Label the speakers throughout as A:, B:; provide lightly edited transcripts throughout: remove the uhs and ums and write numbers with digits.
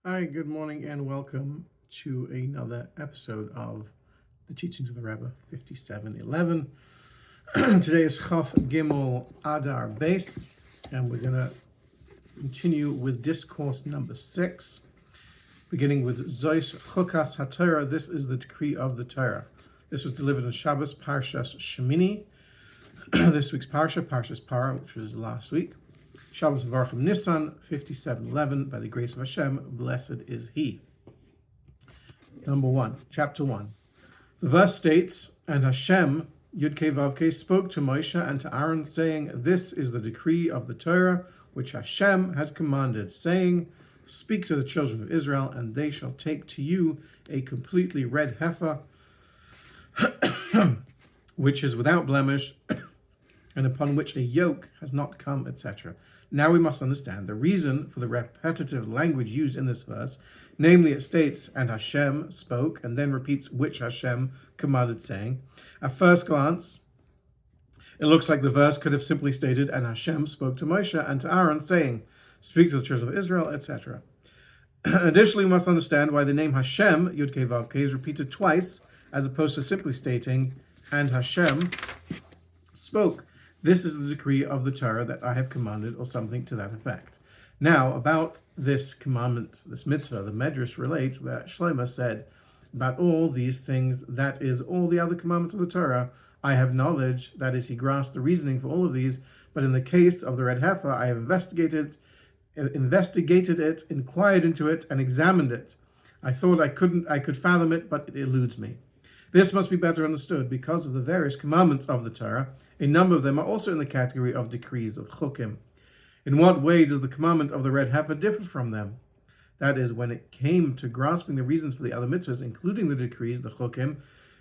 A: Hi, good morning, and welcome to another episode of the Teachings of the Rebbe, 5711. Today is Chaf Gimel Adar Beis, and we're going to continue with discourse number 6, beginning with Zot Chukat Hatorah. This is the decree of the Torah. This was delivered on Shabbos, Parshat Shemini. This week's Parshat, Parah, which was last week. Shabbos Mevarchim Nissan, 5711. By the grace of Hashem, blessed is He. Number 1, chapter 1. The verse states, "And Hashem, Yud-Kei Vav-Kei, spoke to Moshe and to Aaron, saying, This is the decree of the Torah, which Hashem has commanded, saying, Speak to the children of Israel, and they shall take to you a completely red heifer, which is without blemish, and upon which a yoke has not come," etc. Now we must understand the reason for the repetitive language used in this verse. Namely, it states, "And Hashem spoke," and then repeats, "which Hashem commanded, saying." At first glance, it looks like the verse could have simply stated, "And Hashem spoke to Moshe and to Aaron, saying, Speak to the children of Israel," etc. Additionally, we must understand why the name Hashem, Yud-Kei Vav-Kei, is repeated twice, as opposed to simply stating, "And Hashem spoke. This is the decree of the Torah that I have commanded," or something to that effect. Now, about this commandment, this mitzvah, the Medrash relates that Shlomo said, "About all these things, that is, all the other commandments of the Torah, I have knowledge," that is, he grasped the reasoning for all of these, "but in the case of the red heifer, I have investigated it, inquired into it, and examined it. I thought I could fathom it, but it eludes me." This must be better understood because of the various commandments of the Torah. A number of them are also in the category of decrees, of chukim. In what way does the commandment of the red heifer differ from them? That is, when it came to grasping the reasons for the other mitzvahs, including the decrees, the chukim,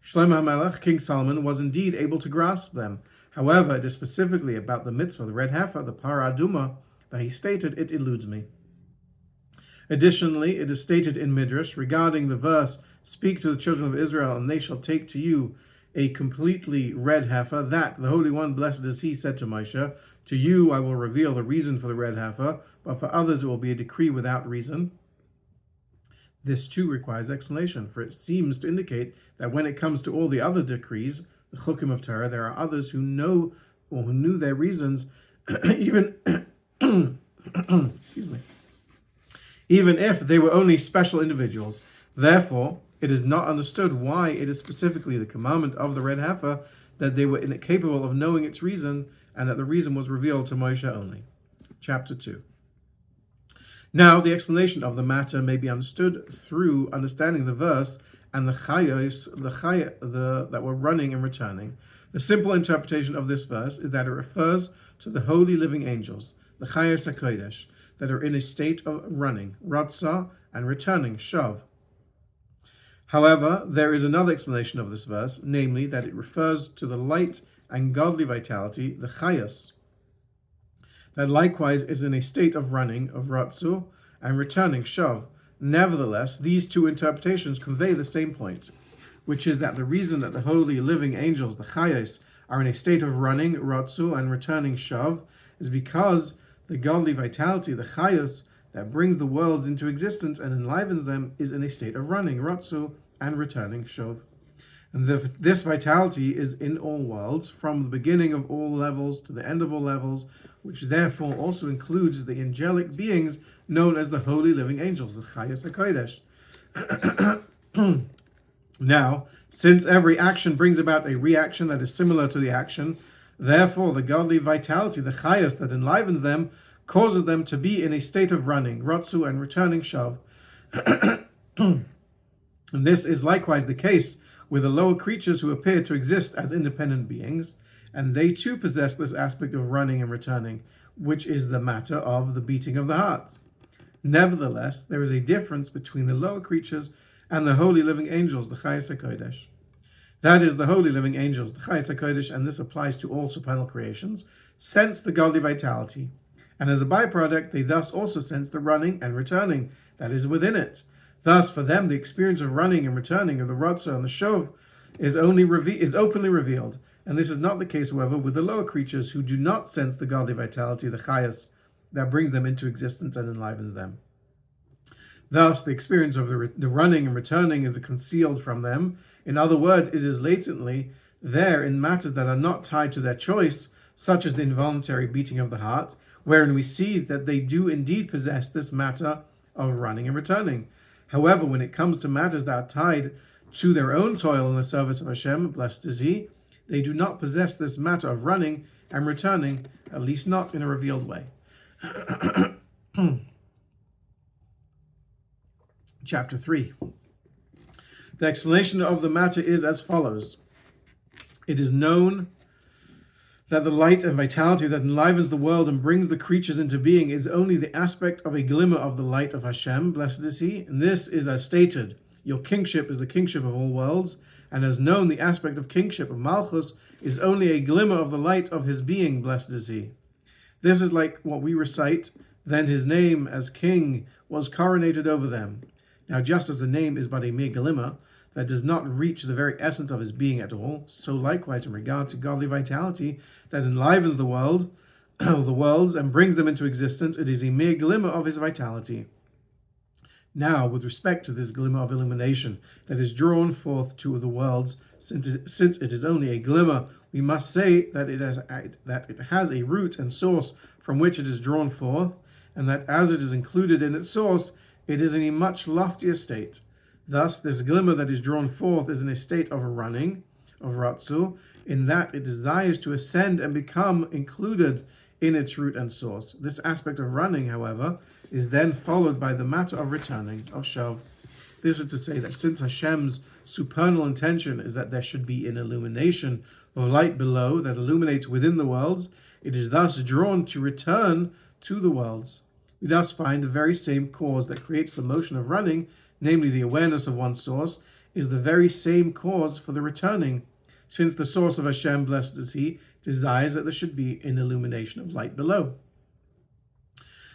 A: Shlomo HaMelech, King Solomon, was indeed able to grasp them. However, it is specifically about the mitzvah, the red heifer, the Parah Aduma, that he stated, "It eludes me." Additionally, it is stated in Midrash regarding the verse, "Speak to the children of Israel, and they shall take to you a completely red heifer," that the Holy One, blessed is He, said to Moshe, "To you I will reveal the reason for the red heifer, but for others it will be a decree without reason." This too requires explanation, for it seems to indicate that when it comes to all the other decrees, the chukim of Torah, there are others who know or who knew their reasons, even excuse me, even if they were only special individuals. Therefore, it is not understood why it is specifically the commandment of the red heifer that they were incapable of knowing its reason, and that the reason was revealed to Moshe only. Chapter 2. Now, the explanation of the matter may be understood through understanding the verse and the chayos, that were running and returning. The simple interpretation of this verse is that it refers to the holy living angels, the chayos hakodesh, that are in a state of running, ratzah, and returning, shav. However, there is another explanation of this verse, namely that it refers to the light and godly vitality, the chayos, that likewise is in a state of running, of ratzu, and returning, shav. Nevertheless, these two interpretations convey the same point, which is that the reason that the holy living angels, the chayos, are in a state of running, ratzu, and returning, shav, is because the godly vitality, the chayos, that brings the worlds into existence and enlivens them, is in a state of running, ratzu, and returning, shov. And this vitality is in all worlds, from the beginning of all levels to the end of all levels, which therefore also includes the angelic beings known as the holy living angels, the Chayos HaKodesh. Now, since every action brings about a reaction that is similar to the action, therefore the godly vitality, the Chayos that enlivens them, causes them to be in a state of running, ratzu, and returning, shav. And this is likewise the case with the lower creatures who appear to exist as independent beings, and they too possess this aspect of running and returning, which is the matter of the beating of the heart. Nevertheless, there is a difference between the lower creatures and the holy living angels, the Chayos HaKodesh. That is, the holy living angels, the Chayos HaKodesh, and this applies to all supernal creations, sense the godly vitality, and as a byproduct, they thus also sense the running and returning that is within it. Thus, for them, the experience of running and returning of the ratzah and the shov is openly revealed, and this is not the case, however, with the lower creatures who do not sense the godly vitality, the chayos, that brings them into existence and enlivens them. Thus, the experience of the running and returning is concealed from them. In other words, it is latently there in matters that are not tied to their choice, such as the involuntary beating of the heart, wherein we see that they do indeed possess this matter of running and returning. However, when it comes to matters that are tied to their own toil in the service of Hashem, blessed is He, they do not possess this matter of running and returning, at least not in a revealed way. Chapter 3. The explanation of the matter is as follows. It is known that the light and vitality that enlivens the world and brings the creatures into being is only the aspect of a glimmer of the light of Hashem, blessed is He. And this is as stated, your kingship is the kingship of all worlds, and as known, the aspect of kingship of Malchus is only a glimmer of the light of His being, blessed is He. This is like what we recite, then His name as king was coronated over them. Now just as the name is but a mere glimmer, that does not reach the very essence of His being at all, so likewise in regard to godly vitality that enlivens the world, the worlds, and brings them into existence, it is a mere glimmer of His vitality. Now, with respect to this glimmer of illumination that is drawn forth to the worlds, since it is only a glimmer, we must say that it has a root and source from which it is drawn forth, and that as it is included in its source, it is in a much loftier state. Thus, this glimmer that is drawn forth is in a state of running, of ratzu, in that it desires to ascend and become included in its root and source. This aspect of running, however, is then followed by the matter of returning, of shav. This is to say that since Hashem's supernal intention is that there should be an illumination of light below that illuminates within the worlds, it is thus drawn to return to the worlds. We thus find the very same cause that creates the motion of running, namely the awareness of one's source, is the very same cause for the returning, since the source of Hashem, blessed is He, desires that there should be an illumination of light below.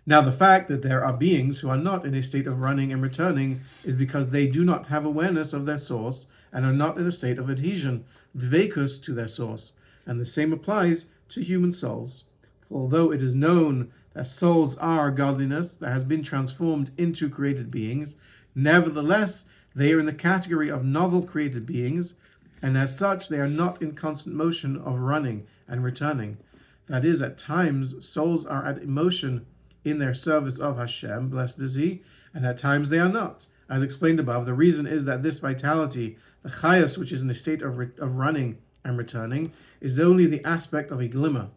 A: Now the fact that there are beings who are not in a state of running and returning is because they do not have awareness of their source and are not in a state of adhesion, dveikus, to their source, and the same applies to human souls. For although it is known that souls are godliness that has been transformed into created beings, nevertheless, they are in the category of novel created beings, and as such, they are not in constant motion of running and returning. That is, at times, souls are at motion in their service of Hashem, blessed is He, and at times they are not. As explained above, the reason is that this vitality, the chayos, which is in a state of running and returning, is only the aspect of a glimmer.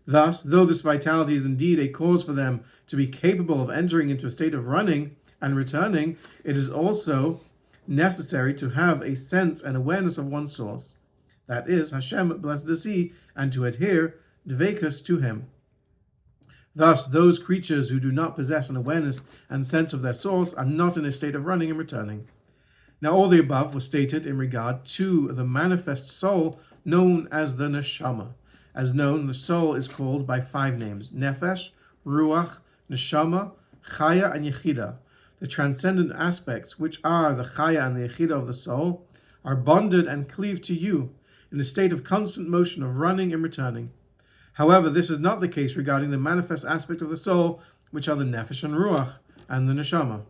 A: Thus, though this vitality is indeed a cause for them to be capable of entering into a state of running and returning, it is also necessary to have a sense and awareness of one's source, that is, Hashem, blessed is He, and to adhere, dveikus, to Him. Thus, those creatures who do not possess an awareness and sense of their source are not in a state of running and returning. Now, all the above was stated in regard to the manifest soul known as the neshama. As known, the soul is called by 5 names: nefesh, ruach, neshama, chaya, and yechida. The transcendent aspects, which are the chaya and the yechida of the soul, are bonded and cleaved to you in a state of constant motion of running and returning. However, this is not the case regarding the manifest aspect of the soul, which are the nefesh and ruach and the neshama.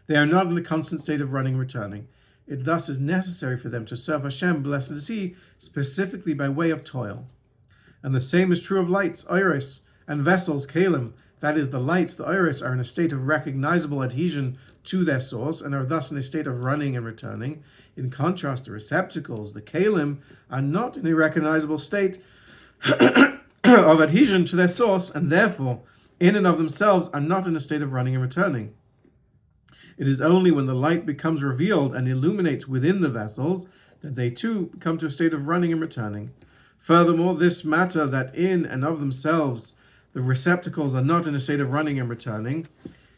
A: They are not in a constant state of running and returning. It thus is necessary for them to serve Hashem, blessed is He, specifically by way of toil. And the same is true of lights, iris, and vessels, kalim. That is, the lights, the iris, are in a state of recognizable adhesion to their source and are thus in a state of running and returning. In contrast, the receptacles, the kalim, are not in a recognizable state of adhesion to their source, and therefore, in and of themselves, are not in a state of running and returning. It is only when the light becomes revealed and illuminates within the vessels that they too come to a state of running and returning. Furthermore, this matter that in and of themselves the receptacles are not in a state of running and returning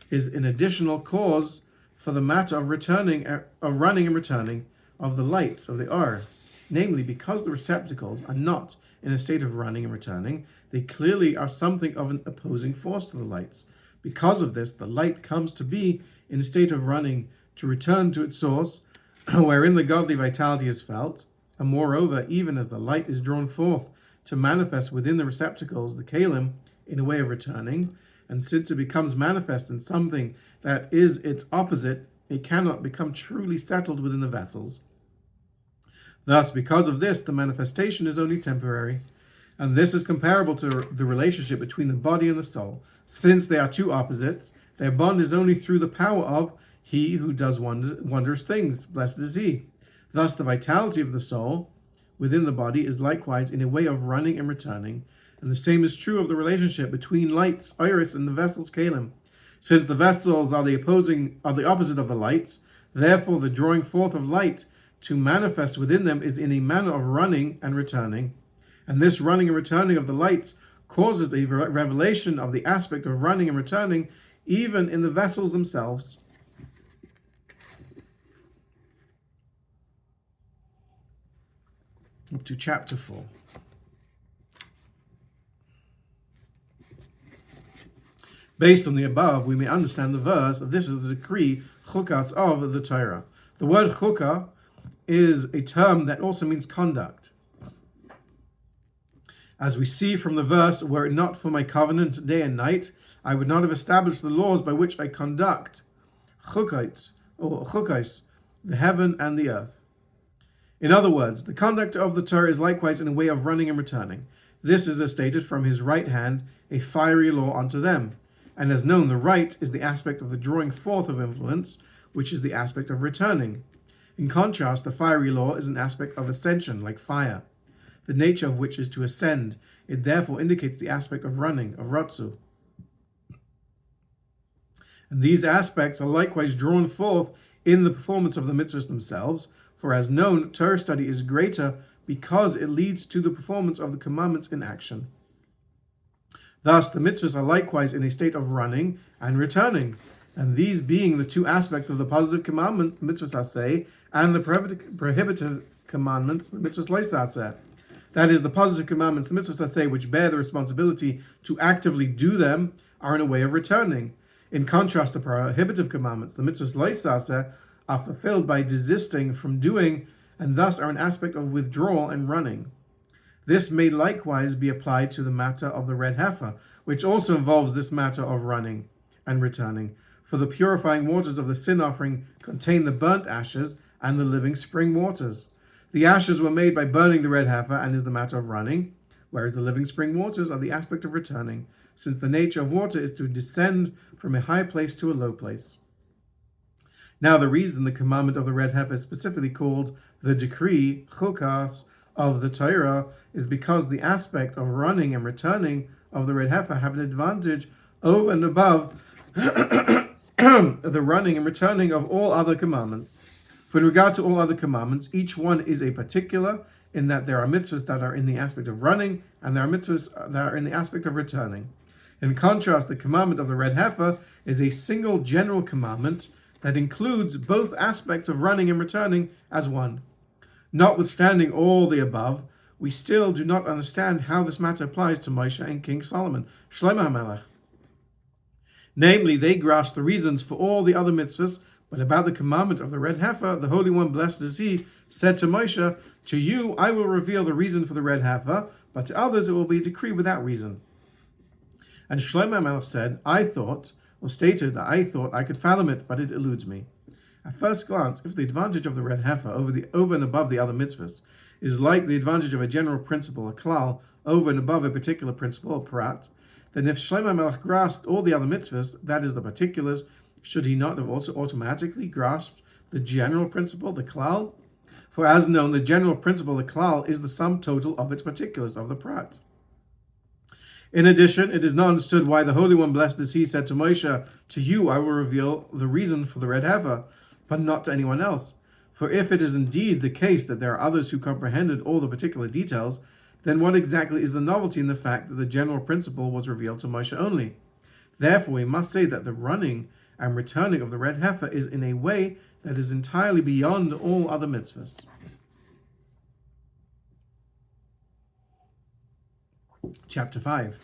A: is an additional cause for the matter of running and returning of the light, of the or. Namely, because the receptacles are not in a state of running and returning, they clearly are something of an opposing force to the lights. Because of this, the light comes to be in a state of running to return to its source, wherein the godly vitality is felt, and moreover, even as the light is drawn forth to manifest within the receptacles, the kalim, in a way of returning, and since it becomes manifest in something that is its opposite, it cannot become truly settled within the vessels. Thus, because of this, the manifestation is only temporary. And this is comparable to the relationship between the body and the soul. Since they are two opposites, their bond is only through the power of He who does wondrous things. Blessed is He. Thus, the vitality of the soul within the body is likewise in a way of running and returning. And the same is true of the relationship between lights, iris, and the vessels, kalim. Since the vessels are the opposite of the lights, therefore the drawing forth of light to manifest within them is in a manner of running and returning. And this running and returning of the lights causes a revelation of the aspect of running and returning even in the vessels themselves. Up to chapter 4. Based on the above, we may understand the verse that this is the decree, chukat of the Torah. The word chukah is a term that also means conduct. As we see from the verse, were it not for my covenant day and night, I would not have established the laws by which I conduct chukais, the heaven and the earth. In other words, the conduct of the Torah is likewise in a way of running and returning. This is as stated from his right hand, a fiery law unto them. And as known, the right is the aspect of the drawing forth of influence, which is the aspect of returning. In contrast, the fiery law is an aspect of ascension, like fire, the nature of which is to ascend. It therefore indicates the aspect of running, of ratzu. And these aspects are likewise drawn forth in the performance of the mitzvahs themselves, for as known, Torah study is greater because it leads to the performance of the commandments in action. Thus, the mitzvahs are likewise in a state of running and returning, and these being the two aspects of the positive commandments, the mitzvahs aseh, and the prohibitive commandments, the mitzvahs lo aseh. That is, the positive commandments, the mitzvahs aseh, which bear the responsibility to actively do them, are in a way of returning. In contrast, the prohibitive commandments, the mitzvahs lo aseh, are fulfilled by desisting from doing, and thus are an aspect of withdrawal and running. This may likewise be applied to the matter of the red heifer, which also involves this matter of running and returning. For the purifying waters of the sin offering contain the burnt ashes and the living spring waters. The ashes were made by burning the red heifer and is the matter of running, whereas the living spring waters are the aspect of returning, since the nature of water is to descend from a high place to a low place. Now, the reason the commandment of the red heifer is specifically called the decree, chukas, of the Torah is because the aspect of running and returning of the red heifer have an advantage over and above the running and returning of all other commandments. For in regard to all other commandments, each one is a particular in that there are mitzvahs that are in the aspect of running and there are mitzvahs that are in the aspect of returning. In contrast, the commandment of the red heifer is a single general commandment that includes both aspects of running and returning as one. Notwithstanding all the above, we still do not understand how this matter applies to Moshe and King Solomon, Shlomo HaMelech. Namely, they grasped the reasons for all the other mitzvahs, but about the commandment of the red heifer, the Holy One, blessed is He, said to Moshe, to you I will reveal the reason for the red heifer, but to others it will be a decree without reason. And Shlomo HaMelech said, I thought I could fathom it, but it eludes me. At first glance, if the advantage of the red heifer over and above the other mitzvahs is like the advantage of a general principle, a klal, over and above a particular principle, a parat, then if Shlomo HaMelech grasped all the other mitzvahs, that is the particulars, should he not have also automatically grasped the general principle, the klal? For as known, the general principle, the klal, is the sum total of its particulars, of the parat. In addition, it is not understood why the Holy One, blessed is He, said to Moshe, to you I will reveal the reason for the red heifer, but not to anyone else. For if it is indeed the case that there are others who comprehended all the particular details, then what exactly is the novelty in the fact that the general principle was revealed to Moshe only? Therefore, we must say that the running and returning of the red heifer is in a way that is entirely beyond all other mitzvahs. Chapter 5.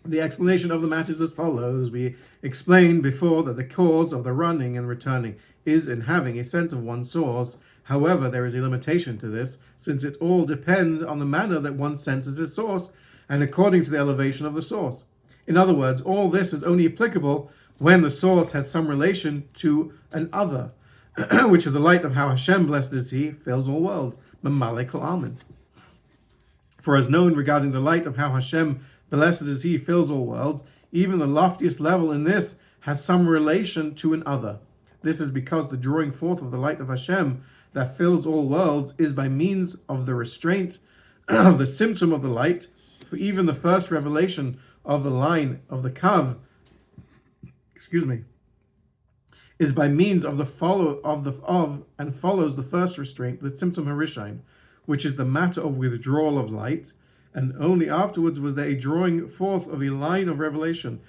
A: The explanation of the matter is as follows. We explained before that the cause of the running and returning is in having a sense of one's source. However, there is a limitation to this, since it all depends on the manner that one senses his source, and according to the elevation of the source. In other words, all this is only applicable when the source has some relation to an other, which is the light of how Hashem, blessed is He, fills all worlds. For as known regarding the light of how Hashem, blessed is He, fills all worlds, even the loftiest level in this has some relation to an other. This is because the drawing forth of the light of Hashem that fills all worlds is by means of the restraint of the symptom of the light. For even the first revelation of the line of the kav, is by means of the and follows the first restraint, the symptom harishain, which is the matter of withdrawal of light, and only afterwards was there a drawing forth of a line of revelation.